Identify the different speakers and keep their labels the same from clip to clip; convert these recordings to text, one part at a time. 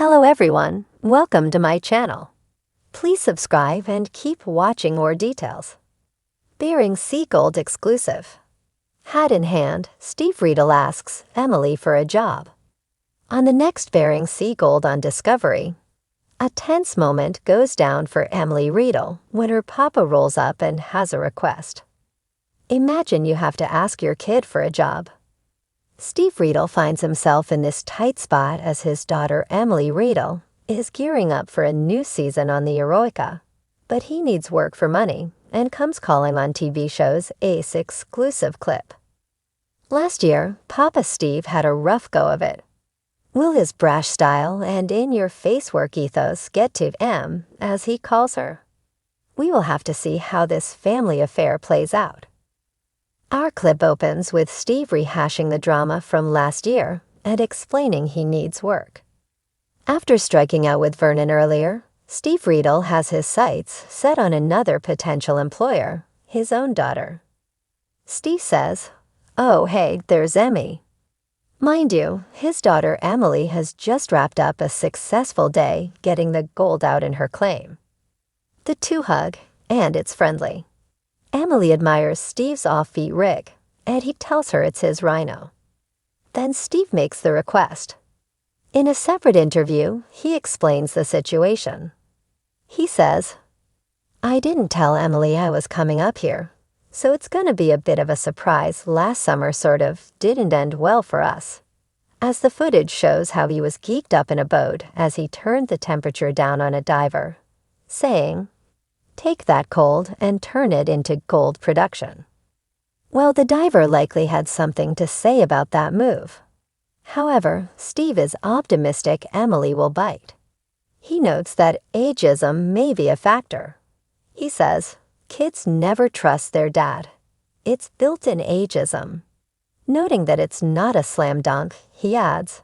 Speaker 1: Hello everyone, welcome to my channel. Please subscribe and keep watching more details. Bering Sea Gold exclusive. Hat in hand, Steve Riedel asks Emily for a job. On the next Bering Sea Gold on Discovery, a tense moment goes down for Emily Riedel when her papa rolls up and has a request. Imagine you have to ask your kid for a job. Steve Riedel finds himself in this tight spot as his daughter Emily Riedel is gearing up for a new season on the Eroica, but he needs work for money and comes calling on TV show's Ace exclusive clip. Last year, Papa Steve had a rough go of it. Will his brash style and in-your-face work ethos get to Em, as he calls her? We will have to see how this family affair plays out. Our clip opens with Steve rehashing the drama from last year and explaining he needs work. After striking out with Vernon earlier, Steve Riedel has his sights set on another potential employer, his own daughter. Steve says, "Oh, hey, there's Emmy." Mind you, his daughter Emily has just wrapped up a successful day getting the gold out in her claim. The two hug, and it's friendly. Emily admires Steve's offbeat rig, and he tells her it's his rhino. Then Steve makes the request. In a separate interview, he explains the situation. He says, "I didn't tell Emily I was coming up here, so it's gonna be a bit of a surprise. Last summer sort of didn't end well for us," as the footage shows how he was geeked up in a boat as he turned the temperature down on a diver, saying, "Take that cold and turn it into gold production." Well, the diver likely had something to say about that move. However, Steve is optimistic Emily will bite. He notes that ageism may be a factor. He says, "Kids never trust their dad. It's built-in ageism." Noting that it's not a slam dunk, he adds,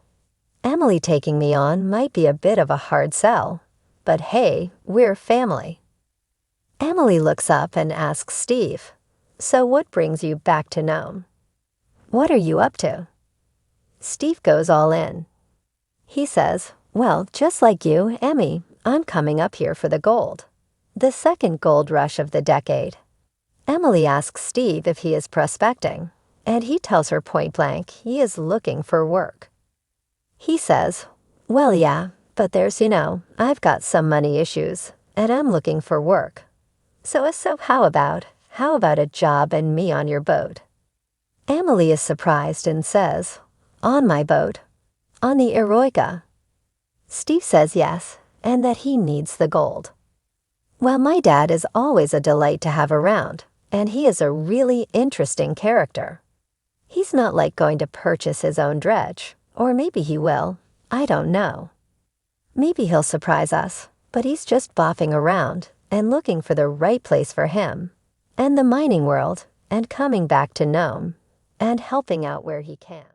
Speaker 1: "Emily taking me on might be a bit of a hard sell, but hey, we're family." Emily looks up and asks Steve, "So what brings you back to Nome? What are you up to?" Steve goes all in. He says, "Well, just like you, Emmy, I'm coming up here for the gold. The second gold rush of the decade." Emily asks Steve if he is prospecting, and he tells her point blank he is looking for work. He says, "Well, yeah, but I've got some money issues, and I'm looking for work. So how about a job and me on your boat?" Emily is surprised and says, "On my boat? On the Eroica?" Steve says yes, and that he needs the gold. "Well, my dad is always a delight to have around, and he is a really interesting character. He's not like going to purchase his own dredge, or maybe he will, I don't know. Maybe he'll surprise us, but he's just bopping around and looking for the right place for him, and the mining world, and coming back to Nome, and helping out where he can."